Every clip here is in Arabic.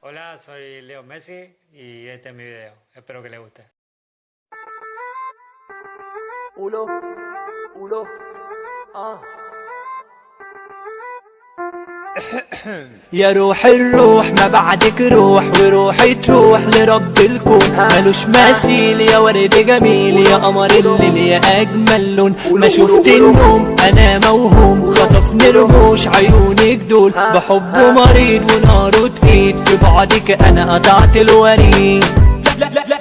Hola, soy Leo Messi y este es mi video. Espero que les guste. قولوا قولوا يا روح الروح ما بعدك روح وروحي تروح لرب الكون ملوش مثيل يا ورد جميل يا قمر الليل يا اجمل لون ما شفت النوم انا موهوم خطفني رموش عيونك دول بحب مريض وناره تقيد في بعدك انا قطعت الوريد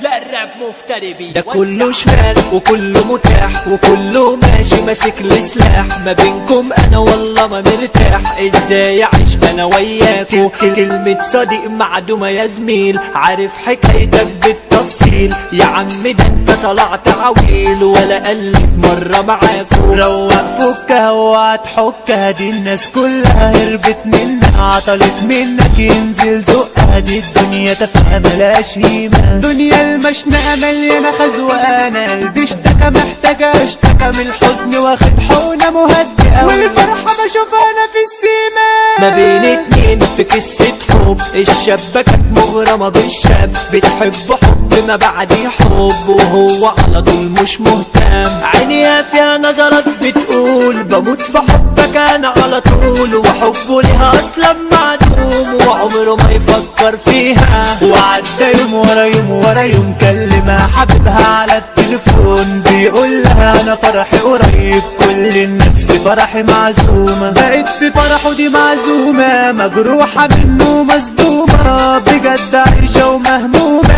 لا الراب مفتري بيه ده كله شمال وكله متاح وكله ماشي ماسك السلاح ما بينكم انا والله ما مرتاح ازاي اعيش انا وياكو كلمة صديق معدومة يا زميل عارف حكايتك بالتفصيل يا عم ده انت طلعت عويل ولا قلت مرة معاكو روق فكها وهتحكها دي الناس كلها هربت منها عطلت منك ينزل زقها دي الدنيا تفهم ملاش هيمة دنيا المشنقة مليانة خزوقانة قلبي اشتكى محتاجة اشتكى من الحزن واخد حونة مهدئة والفرحة بشوفها انا في السيما ما بين اتنين في قصة حب الشابة كانت مغرمة بالشاب بتحب حب ما بعديه حب وهو على طول مش مهتم عينيها فيها نظرات بتقول بموت في حبك انا على طول وحبه ليها اصلا معدوم وعمره ما يفكر فيها وعدى يوم ورا يوم ورا يوم كلمها حبيبها على التليفون بيقول لها انا فرحي قريب كل الناس في فرحي معزومة بقيت في فرحه دي معزومة مجروحة منه مصدومة بجد عايشة ومهمومة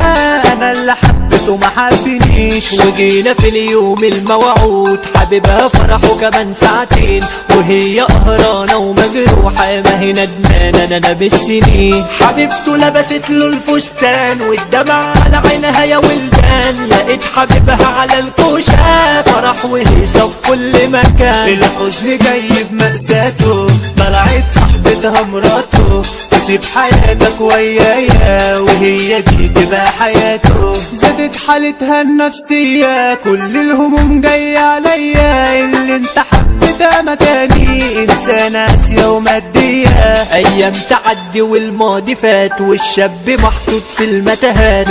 انا اللي حبيته ما حبنيش وجينا في اليوم الموعود حبيبها فرحه كمان ساعتين وهي قهرانة ومجروحة ما هي ندمانة انا بالسنين حبيبته لبست له الفستان والدمع على عينها يا ولدان لقيت حبيبها على الكوشة فرح وهيصة في كل مكان الحزن جاي بمأساته طلعت صاحبتها مراته تسيب حياتك ويايا وهي دي تبقى حياته زادت حالتها النفسية كل الهموم جاية عليا اللي انت حبيتها مكاني انسانة قاسية ومادية ايام تعدي والماضي فات والشاب محطوط في المتاهات